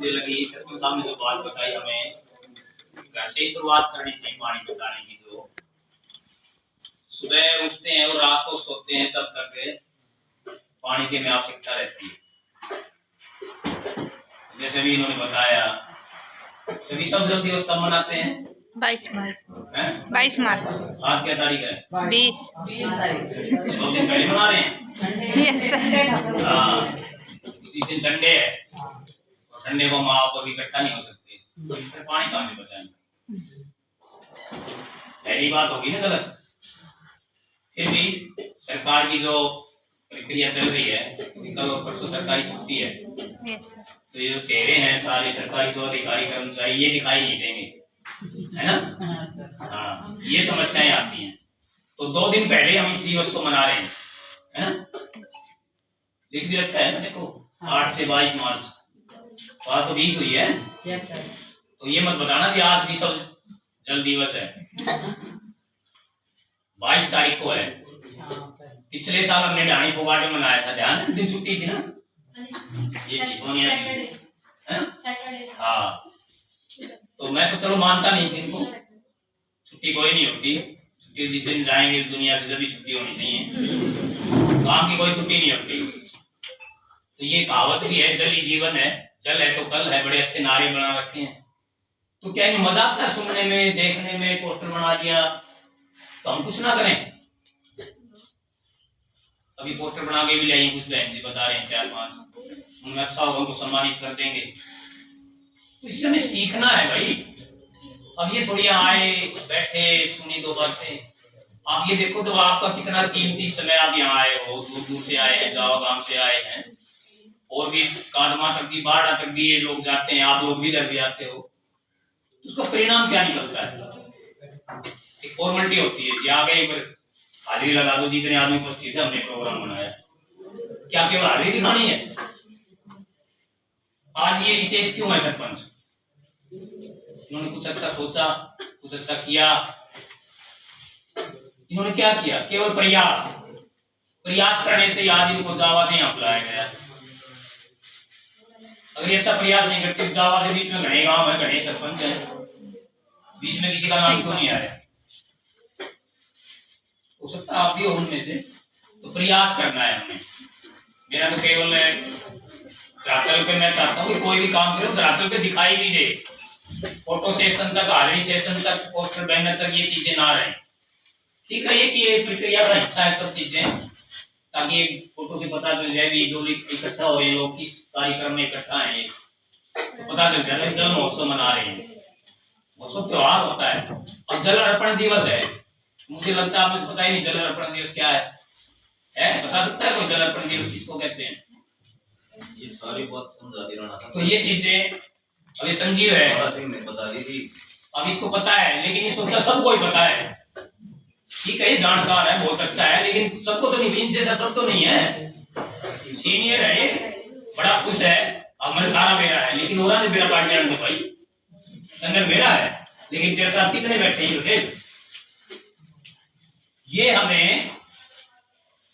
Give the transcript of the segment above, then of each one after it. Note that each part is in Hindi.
मुझे लगी सरपंच साहब ने जो बात बताई, हमें घर से ही शुरुआत करनी चाहिए पानी बचाने की। जो सुबह उठते हैं और रात को सोते हैं तब तक पानी की हमें आवश्यकता रहती है। जैसे भी इन्होंने बताया, सभी सब जल दिवस कब मनाते हैं? 22 मार्च। 22 मार्च। आज क्या तारीख है? 20। 2 दिन पहले मना रहे हैं। Yes sir. हाँ, इस दिन संडे है और संडे को माँ बाप अभी इकट्ठा नहीं हो सकते, फिर पानी कहाँ से बचाएंगे? पहली बात होगी ना गलत। फिर भी सरकार की जो प्रक्रिया चल रही है, कल और परसों सरकारी छुट्टी है, यस सर। तो ये जो चेहरे हैं सारे सरकारी जो अधिकारी कर्मचारी, ये दिखाई नहीं देंगे, है ना? हाँ, ये समस्याएं आती हैं। तो 2 दिन पहले हम इस दिवस को मना रहे हैं, है ना? देख भी लगता है ना, देखो 8 से 22 मार्च, आज तो 20 हुई है। तो ये मत बताना कि आज विश्व जल दिवस है। 22 तारीख को है। पिछले साल हमने ढाणी फोगाट में मनाया था, ध्यान है? दिन छुट्टी थी ना, ये सोनिया जी, हाँ। तो मैं तो चलो मानता नहीं दिन को, छुट्टी कोई नहीं होती, छुट्टी जिस दिन जाएंगे इस दुनिया से जब छुट्टी होनी चाहिए, काम की कोई छुट्टी नहीं होती। तो ये कहावत भी है, जल ही जीवन है, जल है तो कल है, बड़े अच्छे नारे बना रखे हैं। तो क्या ये मजा आता है सुनने में, देखने में? पोस्टर बना दिया तो हम कुछ ना करें? अभी पोस्टर बना के भी लाइए, कुछ बहन जी बता रहे हैं 4-5, उनमें अच्छा होगा उनको सम्मानित कर देंगे। तो इससे हमें सीखना है भाई। अब ये थोड़ी आए बैठे सुनी 2 बातें। आप ये देखो तो आपका कितना कीमती समय, आप यहाँ आए हो, दूर दूर से आए हैं, गाँव गांव से आए हैं, और भी कादमा तक भी, बाड़ा तक भी ये लोग जाते हैं, आप लोग भी इधर भी आते हो। तो उसका परिणाम क्या निकलता है? एक फॉर्मेलिटी होती है कि आ गए, एक बार हाजिरी लगा दो, जितने आदमी उपस्थित है, हमने प्रोग्राम बनाया। क्या केवल हाजिरी दिखानी है? आज ये विशेष क्यों है सरपंच? इन्होंने कुछ अच्छा सोचा, कुछ अच्छा किया। इन्होंने क्या किया? केवल प्रयास करने से आज इनको जावा से यहाँ बुलाया गया। अगर ये अच्छा प्रयास नहीं करते, जावा से बीच में घने गांव है, घने सरपंच है, बीच में किसी का नाम क्यों नहीं आया? हो सकता है आप भी हो उनमें से। तो प्रयास करना है हमें। मेरा तो केवल धरातल पे मैं चाहता हूँ कि कोई भी काम करो धरातल पे दिखाई भी दे, फोटो सेशन तक, हाजिरी सेशन तक, पोस्टर बैनर तक ये चीजें ना रहे। ठीक है, ये प्रक्रिया का हिस्सा है सब चीजें, ताकि फोटो से पता चल जाए भी जो इकट्ठा हो रहे लोग किस कार्यक्रम में इकट्ठा है, तो पता चल जाए जल महोत्सव मना रहे हैं। महोत्सव त्योहार होता है। अब जल अर्पण दिवस है, मुझे लगता है आपको पता ही नहीं जल अर्पण दिवस क्या है? बता सकता है कोई जल अर्पण दिवस किसको कहते हैं? ये सारी बात समझा दी राणा। तो ये चीजें अभी संजीव है, सिंह ने बता दी थी, अब इसको पता है, लेकिन ये सोचा सबको ही पता है। ठीक है, ये जानकार है, बहुत अच्छा है, लेकिन सबको तो नहीं, इनसे सब तो नहीं है। सीनियर है, बड़ा खुश है, अब मैंने सारा मेरा है, लेकिन उन्होंने मेरा पार्टी आने भाई, अंदर मेरा है, लेकिन तेरे साथ कितने बैठे हैं? ये हमें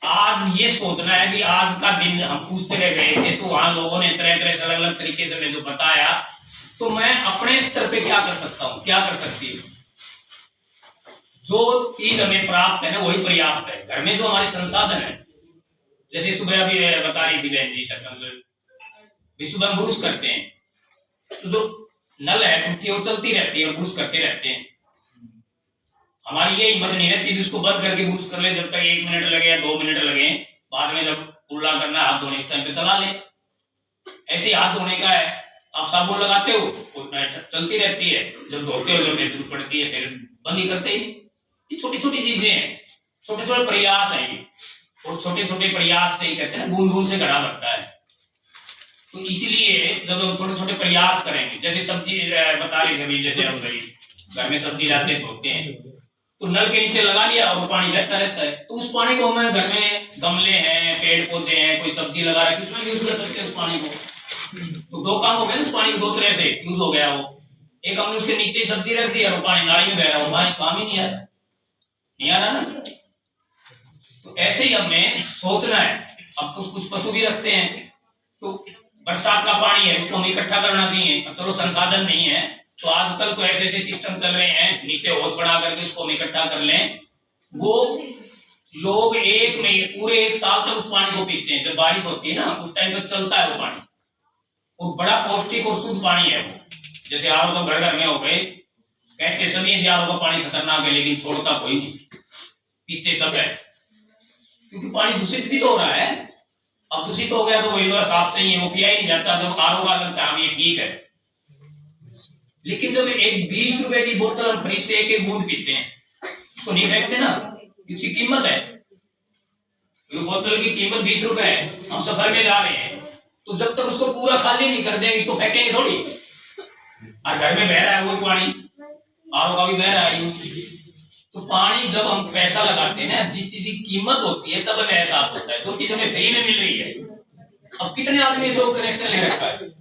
आज ये सोचना है कि आज का दिन हम पूछते रह गए थे, तो वहां लोगों ने तरह तरह से अलग अलग तरीके से मैं जो बताया, तो मैं अपने स्तर पे क्या कर सकता हूँ, क्या कर सकती हूँ? जो चीज हमें प्राप्त है ना वही पर्याप्त है। घर में जो हमारे संसाधन है, जैसे सुबह अभी बता रही थी बहन जी, सरपंच सुबह हम ब्रुश करते हैं, तो जो नल है टूटी वो चलती रहती है और ब्रुश करते रहते हैं। हमारी ये हिम्मत नहीं रहती कि उसको बंद करके ब्रुश कर ले, जब तक 1 मिनट लगे या 2 मिनट लगे, बाद में जब कुल्ला करना हाथ धोने के टाइम पे चला ले। ऐसे हाथ धोने का है, आप साबुन लगाते हो चलती रहती है, जब धोते हो जब जरूरत पड़ती है फिर बंद ही करते ही। ये छोटी छोटी चीजें हैं, छोटे छोटे प्रयास हैं ये, और छोटे छोटे प्रयास से ही कहते हैं बूंद बूंद से घड़ा भरता है। तो इसलिए जब हम छोटे छोटे प्रयास करेंगे, जैसे सब्जी बता रहे थे, जैसे हम घर में सब्जी लाते धोते हैं, तो नल के नीचे लगा लिया और पानी बहता रहता है, तो उस पानी को हमें घर में गमले हैं, पेड़ पौधे हैं, कोई सब्जी लगा रखी, उसमें यूज कर सकते हैं उस पानी को। तो 2 काम हो गए, उस पानी को 2 तरह से यूज हो गया। वो एक हमने उसके नीचे सब्जी रख दी और वो पानी नाली में बह रहा, वो पानी काम ही नहीं आ रहा ना। तो ऐसे ही हमें सोचना है। अब कुछ पशु भी रखते हैं, तो बरसात का पानी है, उसको हमें इकट्ठा करना चाहिए। अब चलो संसाधन नहीं है तो आजकल तो ऐसे ऐसे सिस्टम चल रहे हैं, नीचे होद बना करके उसको हम इकट्ठा कर लें। वो लोग एक महीने पूरे 1 साल तक उस पानी को पीते हैं। जब बारिश होती है ना उस टाइम तक चलता है वो पानी, वो बड़ा पौष्टिक और शुद्ध पानी है वो। जैसे आरओ तो घर घर में हो गए, कहते सभी हैं आरओ का पानी खतरनाक है, लेकिन छोड़ता कोई नहीं, पीते सब है, क्योंकि पानी दूषित भी तो हो रहा है। अब दूषित हो गया तो वही साफ चाहिए, वो पिया ही नहीं जाता। जब आरओ का लगता है ये ठीक है, लेकिन जब एक 20 रुपए की बोतल हम खरीदते हैं, एक बूंद पीते हैं, उसको नहीं फेंकते ना, उसकी कीमत है। ये बोतल की कीमत 20 रुपए है, हम सफर में जा रहे हैं तो जब तक उसको पूरा खाली नहीं कर देंगे इसको फेंकेंगे थोड़ी। और घर में बह रहा है वो पानी, आरओ का भी बह रहा है। तो पानी जब हम पैसा लगाते हैं ना, जिस चीज की कीमत होती है तब हमें एहसास होता है। जो चीज हमें फ्री में मिल रही है, अब कितने आदमी जो कनेक्शन ले रखा है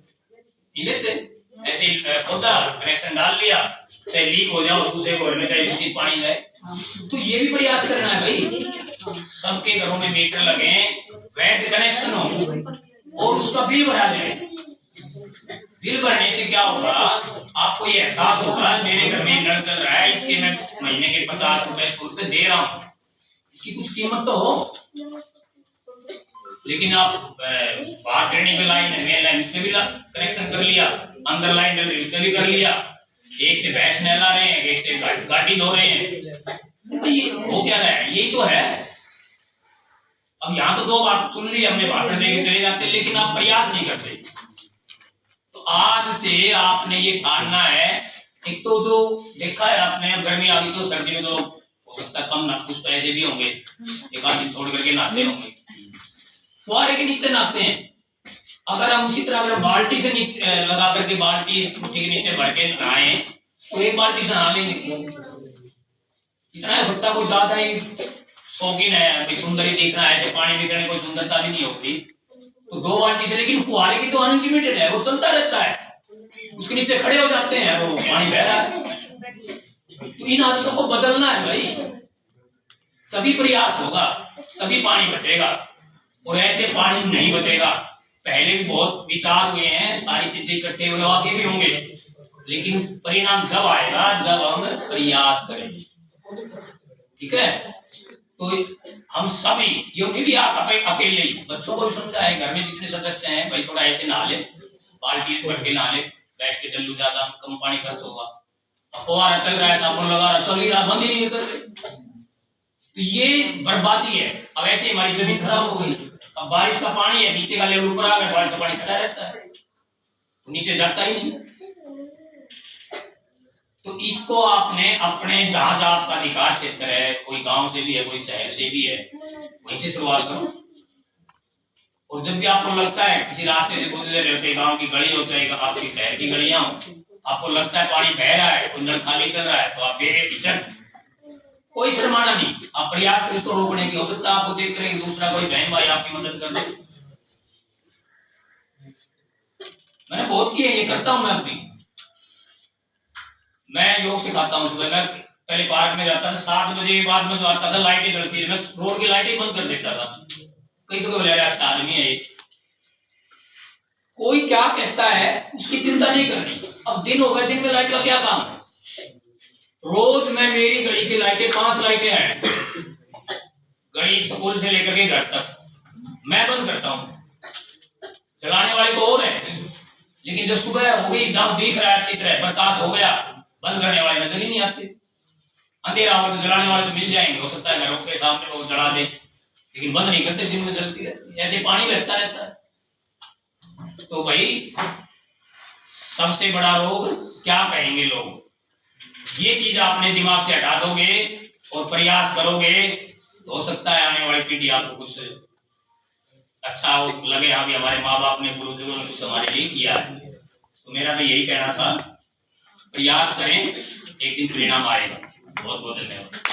लेते ऐसे खोदा कनेक्शन डाल लिया, चाहे लीक हो जाए दूसरे घर में, चाहे दूषित पानी जाए। तो ये भी प्रयास करना है भाई, सबके घरों में मीटर लगे, वैध कनेक्शन हो और उसका बिल भरा जाए। बिल भरने से क्या होगा, आपको ये एहसास होगा मेरे घर में नल चल रहा है, इसके मैं महीने के 50 रुपए 100 रुपए दे रहा हूँ, इसकी कुछ कीमत तो हो। लेकिन आप बाहर ड्रेनेज में लाइन है, मेन लाइन उसमें भी कनेक्शन कर लिया, अंदर लाइन डल रही उसमें भी कर लिया, एक से भैंस नहला रहे हैं, एक से गाड़ी धो रहे हैं, ये हो क्या रहा है, यही तो है। अब यहाँ तो 2 बात सुन ली हमने, भाषण देके चले जाते, लेकिन आप प्रयास नहीं करते। तो आज से आपने ये ठानना है, एक तो जो देखा है आपने, अब गर्मी आ गई तो सर्दी में तो हो सकता है कम ना कुछ पैसे भी होंगे, एक आध दिन छोड़ करके नहाते होंगे, फुहारे के नीचे नहाते हैं। अगर हम उसी तरह अगर बाल्टी से नीचे लगा करके बाल्टी टूटी के नीचे भर के नहाए तो 1 बाल्टी से नहा लेंगे। इतना है सकता, कोई ज्यादा ही शौकीन है, कोई सुंदर ही देखना है, ऐसे पानी में करने कोई सुंदरता भी नहीं होती तो 2 बाल्टी से। लेकिन फुहारे की तो अनलिमिटेड है, वो चलता रहता है, उसके नीचे खड़े हो जाते हैं, वो पानी बह रहा है। तो इन आदतों को बदलना है भाई, तभी प्रयास होगा, तभी पानी बचेगा। और ऐसे पानी नहीं बचेगा। पहले भी बहुत विचार हुए हैं, सारी चीजें इकट्ठे हुए आगे भी होंगे, लेकिन परिणाम जब आएगा जब हम प्रयास करेंगे, ठीक है। तो हम सभी, ये भी आप अकेले ही, बच्चों को भी समझाए, घर में जितने सदस्य हैं भाई थोड़ा ऐसे नहा ले, बाल्टी भर के नहा ले, बैठ के डल्लू ज्यादा कम पानी खर्च होगा। फुहारा चल रहा है, साबुन लगा रहा, चल ही रहा, बंद ही नहीं कर रहे, तो ये बर्बादी है। अब ऐसे हमारी जमीन खराब हो गई, अब बारिश का पानी है, नीचे का लेवल ऊपर आ गया, बारिश का पानी खड़ा रहता है, तो नीचे जाता ही नहीं। तो इसको आपने अपने जहां जहां आपका अधिकार क्षेत्र है, कोई गांव से भी है, कोई शहर से भी है, वहीं से शुरुआत करो। और जब भी आपको लगता है किसी रास्ते से गुजर रहे हो, चाहे गाँव की गली हो चाहे आपकी शहर की गलियां हो, आपको लगता है पानी बह रहा है, कोई नल खाली चल रहा है, तो आप बेहिचक, कोई शर्माना नहीं, आप प्रयास करें इसको रोकने की। हो सकता है आपको देख रहे दूसरा कोई बहन भाई आपकी मदद कर दे। मैंने बहुत किए, ये करता हूं मैं अपनी। मैं योग सिखाता हूँ सुबह, मैं पहले पार्क में जाता था, 7 बजे के बाद में जो आता था लाइटें जलती थी, मैं रोड की लाइटें बंद कर देता था। कई तो बोले अच्छा आदमी है ये, कोई क्या कहता है उसकी चिंता नहीं करनी। अब दिन हो गए, दिन में लाइट का क्या काम है। रोज मैं, मेरी गली की लाइटें 5 लाइटें हैं, गली स्कूल से लेकर के घर तक मैं बंद करता हूँ। चलाने वाले तो और है, लेकिन जब सुबह हो गई, गांव दिख रहा है अच्छी तरह, प्रकाश हो गया, बंद करने वाले नजर ही नहीं आते। अंधेरा होगा तो जलाने वाले तो मिल जाएंगे, हो सकता है घरों के सामने वो जला दे, लेकिन बंद नहीं करते, दिन में जलती रहती, ऐसे पानी बहता रहता है। तो भाई सबसे बड़ा रोग क्या कहेंगे लोग, ये चीज आपने दिमाग से हटा दोगे और प्रयास करोगे, तो हो सकता है आने वाली पीढ़ी आपको कुछ अच्छा लगे, हाँ भी हमारे माँ बाप ने, पूर्वजों ने कुछ हमारे लिए किया है। तो मेरा तो यही कहना था, प्रयास करें, एक दिन परिणाम आएगा। बहुत बहुत धन्यवाद।